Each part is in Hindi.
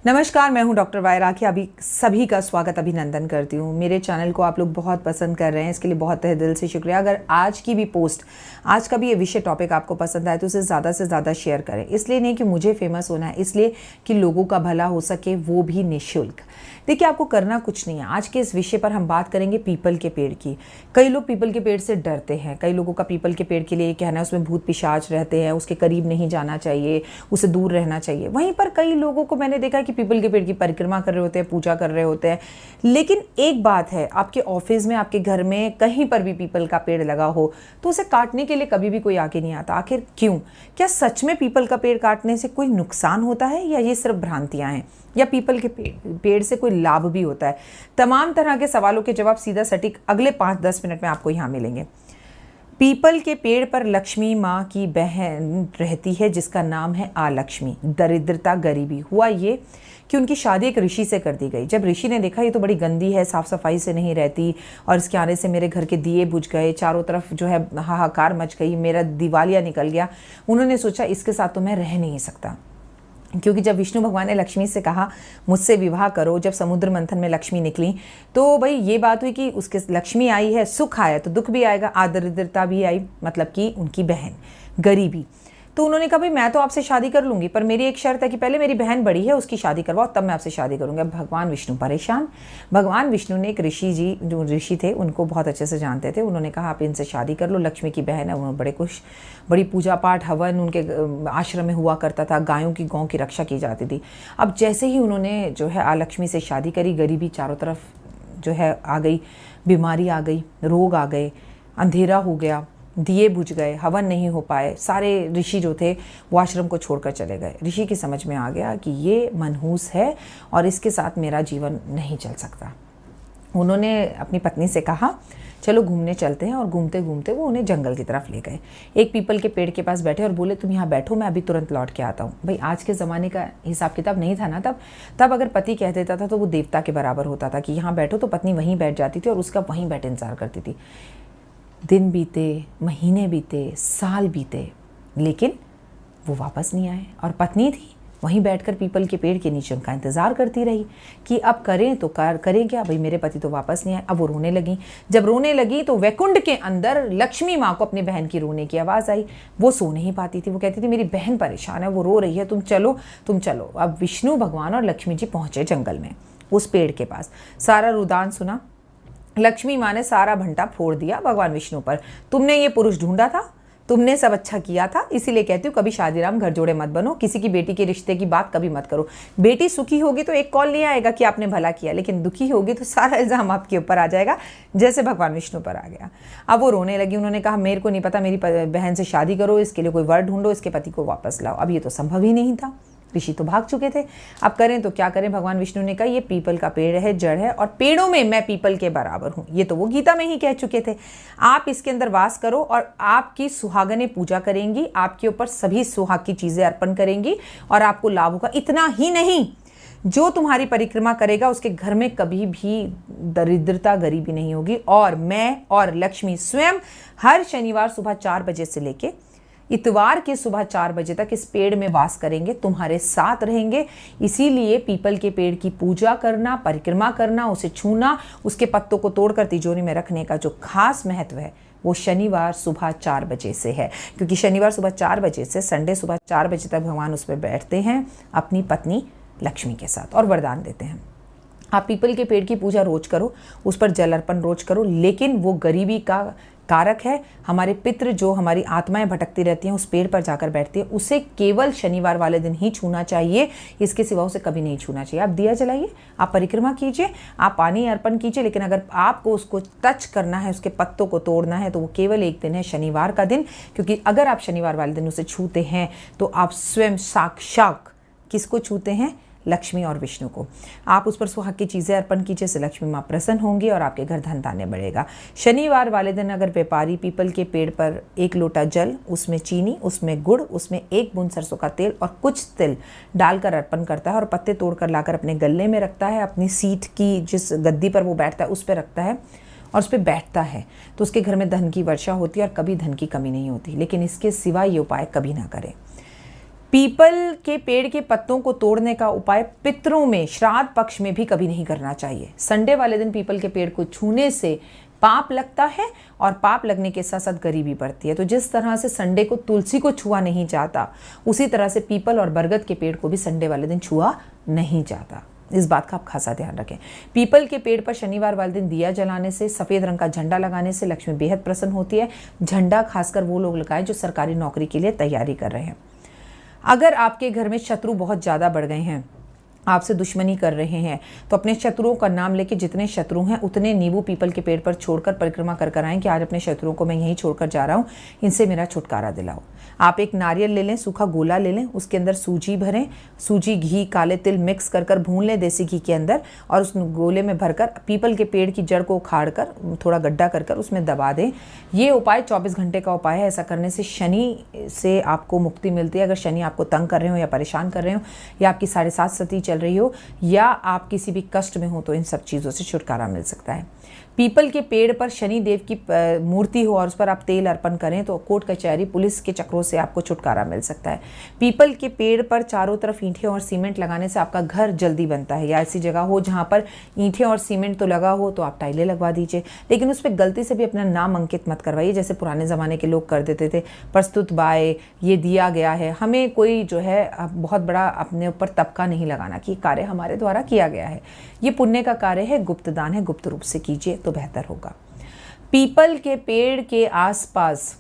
नमस्कार, मैं हूं डॉक्टर वाई राखी। अभी सभी का स्वागत अभिनंदन करती हूं। मेरे चैनल को आप लोग बहुत पसंद कर रहे हैं, इसके लिए बहुत तहे दिल से शुक्रिया। अगर आज की भी पोस्ट, आज का भी ये विषय टॉपिक आपको पसंद आए तो उसे ज़्यादा से ज़्यादा शेयर करें। इसलिए नहीं कि मुझे फेमस होना है, इसलिए कि लोगों का भला हो सके, वो भी निःशुल्क। देखिए, आपको करना कुछ नहीं है। आज के इस विषय पर हम बात करेंगे पीपल के पेड़ की। कई लोग पीपल के पेड़ से डरते हैं। कई लोगों का पीपल के पेड़ के लिए कहना है उसमें भूत पिशाच रहते हैं, उसके करीब नहीं जाना चाहिए, उसे दूर रहना चाहिए। वहीं पर कई लोगों को मैंने देखा कि पीपल के पेड़ की परिक्रमा कर रहे होते हैं, पूजा कर रहे होते हैं। लेकिन एक बात है, आपके ऑफिस में, आपके घर में, कहीं पर भी पीपल का पेड़ लगा हो तो उसे काटने के लिए कभी भी कोई आगे नहीं आता। आखिर क्यों? क्या सच में पीपल का पेड़ काटने से कोई नुकसान होता है या ये सिर्फ भ्रांतियां हैं, या पीपल के पेड़ से कोई लाभ भी होता है? तमाम तरह के सवालों के जवाब सीधा सटीक अगले 5-10 मिनट में आपको यहाँ मिलेंगे। पीपल के पेड़ पर लक्ष्मी माँ की बहन रहती है जिसका नाम है आलक्ष्मी। दरिद्रता, गरीबी। हुआ ये कि उनकी शादी एक ऋषि से कर दी गई। जब ऋषि ने देखा ये तो बड़ी गंदी है, साफ सफाई से नहीं रहती और इसके आने से मेरे घर के दिए बुझ गए, चारों तरफ जो है हाहाकार मच गई, मेरा दिवालिया निकल गया, उन्होंने सोचा इसके साथ तो मैं रह नहीं सकता। क्योंकि जब विष्णु भगवान ने लक्ष्मी से कहा मुझसे विवाह करो, जब समुद्र मंथन में लक्ष्मी निकली तो भाई ये बात हुई कि उसके लक्ष्मी आई है, सुख आया तो दुख भी आएगा, दरिद्रता भी आई, मतलब कि उनकी बहन, गरीबी। तो उन्होंने कहा भाई मैं तो आपसे शादी कर लूँगी, पर मेरी एक शर्त है कि पहले मेरी बहन बड़ी है उसकी शादी करवाओ, तब मैं आपसे शादी करूँगी। अब भगवान विष्णु परेशान। भगवान विष्णु ने एक ऋषि जी, जो ऋषि थे उनको बहुत अच्छे से जानते थे, उन्होंने कहा आप इनसे शादी कर लो, लक्ष्मी की बहन है। उन्होंने बड़े खुश, बड़ी पूजा पाठ हवन उनके आश्रम में हुआ करता था, गायों की गौ की रक्षा की जाती थी। अब जैसे ही उन्होंने जो है आलक्ष्मी से शादी करी, गरीबी चारों तरफ जो है आ गई, बीमारी आ गई, रोग आ गए, अंधेरा हो गया, दिए बुझ गए, हवन नहीं हो पाए, सारे ऋषि जो थे वो आश्रम को छोड़कर चले गए। ऋषि की समझ में आ गया कि ये मनहूस है और इसके साथ मेरा जीवन नहीं चल सकता। उन्होंने अपनी पत्नी से कहा चलो घूमने चलते हैं, और घूमते घूमते वो उन्हें जंगल की तरफ ले गए। एक पीपल के पेड़ के पास बैठे और बोले तुम यहाँ बैठो, मैं अभी तुरंत लौट के आता हूँ। भाई आज के ज़माने का हिसाब किताब नहीं था ना तब अगर पति कह देता था तो वो देवता के बराबर होता था कि यहाँ बैठो, तो पत्नी वहीं बैठ जाती थी और उसका वहीं बैठे इंतजार करती थी। दिन बीते, महीने बीते, साल बीते, लेकिन वो वापस नहीं आए। और पत्नी थी वहीं बैठकर पीपल के पेड़ के नीचे उनका इंतज़ार करती रही कि अब करें तो करें क्या, भाई मेरे पति तो वापस नहीं आए। अब वो रोने लगी। जब रोने लगी तो वैकुंठ के अंदर लक्ष्मी माँ को अपनी बहन की रोने की आवाज़ आई। वो सो नहीं पाती थी, वो कहती थी मेरी बहन परेशान है, वो रो रही है, तुम चलो। अब विष्णु भगवान और लक्ष्मी जी पहुँचे जंगल में, उस पेड़ के पास। सारा रुदान सुना। लक्ष्मी माँ ने सारा भंटा फोड़ दिया भगवान विष्णु पर। तुमने ये पुरुष ढूंढा था, तुमने सब अच्छा किया था, इसीलिए कहती हूँ कभी शादीराम घर जोड़े मत बनो, किसी की बेटी के रिश्ते की बात कभी मत करो। बेटी सुखी होगी तो एक कॉल नहीं आएगा कि आपने भला किया, लेकिन दुखी होगी तो सारा इल्ज़ाम आपके ऊपर आ जाएगा, जैसे भगवान विष्णु पर आ गया। अब वो रोने लगी। उन्होंने कहा मेरे को नहीं पता, मेरी बहन से शादी करो, इसके लिए कोई वर ढूंढो, इसके पति को वापस लाओ। अब ये तो संभव ही नहीं था, ऋषि तो भाग चुके थे। अब करें तो क्या करें? भगवान विष्णु ने कहा ये पीपल का पेड़ है, जड़ है, और पेड़ों में मैं पीपल के बराबर हूं। ये तो वो गीता में ही कह चुके थे। आप इसके अंदर वास करो और आपकी सुहागनें पूजा करेंगी, आपके ऊपर सभी सुहाग की चीजें अर्पण करेंगी और आपको लाभ होगा। इतना ही नहीं, जो तुम्हारी परिक्रमा करेगा उसके घर में कभी भी दरिद्रता, गरीबी नहीं होगी। और मैं और लक्ष्मी स्वयं हर शनिवार सुबह 4 बजे से लेके इतवार के सुबह 4 बजे तक इस पेड़ में वास करेंगे, तुम्हारे साथ रहेंगे। इसीलिए पीपल के पेड़ की पूजा करना, परिक्रमा करना, उसे छूना, उसके पत्तों को तोड़कर तिजोरी में रखने का जो खास महत्व है वो शनिवार सुबह 4 बजे से है। क्योंकि शनिवार सुबह 4 बजे से संडे सुबह 4 बजे तक भगवान उस पर बैठते हैं अपनी पत्नी लक्ष्मी के साथ और वरदान देते हैं। आप पीपल के पेड़ की पूजा रोज करो, उस पर जल अर्पण रोज करो, लेकिन वो गरीबी का कारक है। हमारे पितृ, जो हमारी आत्माएं भटकती रहती हैं, उस पेड़ पर जाकर बैठती है, उसे केवल शनिवार वाले दिन ही छूना चाहिए, इसके सिवा उसे कभी नहीं छूना चाहिए। आप दिया जलाइए, आप परिक्रमा कीजिए, आप पानी अर्पण कीजिए, लेकिन अगर आपको उसको टच करना है, उसके पत्तों को तोड़ना है, तो वो केवल एक दिन है, शनिवार का दिन। क्योंकि अगर आप शनिवार वाले दिन उसे छूते हैं तो आप स्वयं साक्षात किसको छूते हैं? लक्ष्मी और विष्णु को। आप उस पर सुहाग की चीज़ें अर्पण कीजिए, से लक्ष्मी माँ प्रसन्न होंगी और आपके घर धन धान्य बढ़ेगा। शनिवार वाले दिन अगर व्यापारी पीपल के पेड़ पर 1 लोटा जल, उसमें चीनी, उसमें गुड़, उसमें 1 बूंद सरसों का तेल और कुछ तिल डालकर अर्पण करता है और पत्ते तोड़कर लाकर अपने गले में रखता है, अपनी सीट की जिस गद्दी पर वो बैठता है उस पर रखता है और उस पर बैठता है, तो उसके घर में धन की वर्षा होती है और कभी धन की कमी नहीं होती। लेकिन इसके सिवा ये उपाय कभी ना करें। पीपल के पेड़ के पत्तों को तोड़ने का उपाय पितरों में श्राद्ध पक्ष में भी कभी नहीं करना चाहिए। संडे वाले दिन पीपल के पेड़ को छूने से पाप लगता है और पाप लगने के साथ साथ गरीबी बढ़ती है। तो जिस तरह से संडे को तुलसी को छुआ नहीं जाता, उसी तरह से पीपल और बरगद के पेड़ को भी संडे वाले दिन छुआ नहीं जाता। इस बात का आप खासा ध्यान रखें। पीपल के पेड़ पर शनिवार वाले दिन दिया जलाने से, सफ़ेद रंग का झंडा लगाने से लक्ष्मी बेहद प्रसन्न होती है। झंडा खासकर वो लोग लगाएं जो सरकारी नौकरी के लिए तैयारी कर रहे हैं। अगर आपके घर में शत्रु बहुत ज़्यादा बढ़ गए हैं, आपसे दुश्मनी कर रहे हैं, तो अपने शत्रुओं का नाम लेके जितने शत्रु हैं उतने नींबू पीपल के पेड़ पर छोड़कर परिक्रमा कर आएँ कि आज अपने शत्रुओं को मैं यहीं छोड़कर जा रहा हूँ, इनसे मेरा छुटकारा दिलाओ। आप एक नारियल ले लें, सूखा गोला ले लें, उसके अंदर सूजी भरें, सूजी, घी, काले तिल मिक्स कर भून लें देसी घी के अंदर, और उस गोले में भरकर पीपल के पेड़ की जड़ को उखाड़ कर थोड़ा गड्ढा कर उसमें दबा दें। ये उपाय 24 घंटे का उपाय है। ऐसा करने से शनि से आपको मुक्ति मिलती है। अगर शनि आपको तंग कर रहे हो या परेशान कर रहे हो या आपकी 7.5 सती चल रही हो या आप किसी भी कष्ट में हो, तो इन सब चीज़ों से छुटकारा मिल सकता है। पीपल के पेड़ पर शनि देव की मूर्ति हो और उस पर आप तेल अर्पण करें तो कोर्ट कचहरी पुलिस के चक्रों से आपको छुटकारा मिल सकता है। पीपल के पेड़ पर चारों तरफ ईंटें और सीमेंट लगाने से आपका घर जल्दी बनता है। या ऐसी जगह हो जहाँ पर ईंटें और सीमेंट तो लगा हो तो आप टाइलें लगवा दीजिए, लेकिन उस पर गलती से भी अपना नाम अंकित मत करवाइए, जैसे पुराने ज़माने के लोग कर देते थे। प्रस्तुत बाय ये दिया गया है। हमें कोई जो है बहुत बड़ा अपने ऊपर तबका नहीं लगाना कि कार्य हमारे द्वारा किया गया है। ये पुण्य का कार्य है, गुप्त दान है, गुप्त रूप से कीजिए तो बेहतर होगा। पीपल के पेड़ के आसपास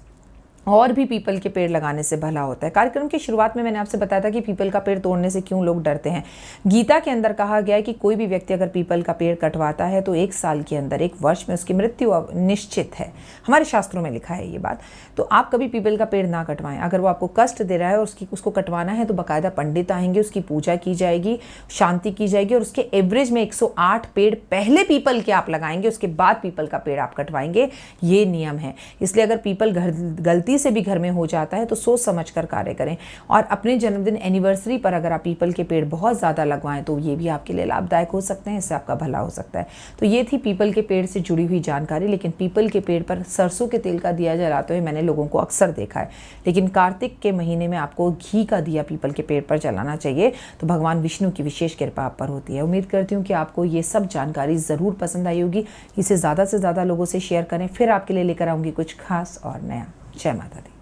और भी पीपल के पेड़ लगाने से भला होता है। कार्यक्रम की शुरुआत में मैंने आपसे बताया था कि पीपल का पेड़ तोड़ने से क्यों लोग डरते हैं। गीता के अंदर कहा गया है कि कोई भी व्यक्ति अगर पीपल का पेड़ कटवाता है तो 1 साल के अंदर, 1 वर्ष में उसकी मृत्यु निश्चित है। हमारे शास्त्रों में लिखा है ये बात। तो आप कभी पीपल का पेड़ ना कटवाएं। अगर वो आपको कष्ट दे रहा है और उसको कटवाना है तो बाकायदा पंडित आएंगे, उसकी पूजा की जाएगी, शांति की जाएगी और उसके एवरेज में 108 पेड़ पहले पीपल के आप लगाएंगे, उसके बाद पीपल का पेड़ आप कटवाएंगे। ये नियम है। इसलिए अगर पीपल गलती से भी घर में हो जाता है तो सोच समझ कर कार्य करें। और अपने जन्मदिन एनिवर्सरी पर अगर आप पीपल के पेड़ बहुत ज़्यादा लगवाएं तो ये भी आपके लिए लाभदायक हो सकते हैं, इससे आपका भला हो सकता है। तो ये थी पीपल के पेड़ से जुड़ी हुई जानकारी। लेकिन पीपल के पेड़ पर सरसों के तेल का दिया जलाते हुए मैंने लोगों को अक्सर देखा है। लेकिन कार्तिक के महीने में आपको घी का दिया पीपल के पेड़ पर जलाना चाहिए, तो भगवान विष्णु की विशेष कृपा आप पर होती है। उम्मीद करती हूँ कि आपको ये सब जानकारी ज़रूर पसंद आई होगी। इसे ज़्यादा से ज़्यादा लोगों से शेयर करें। फिर आपके लिए लेकर आऊँगी कुछ खास और नया। जय माता दी।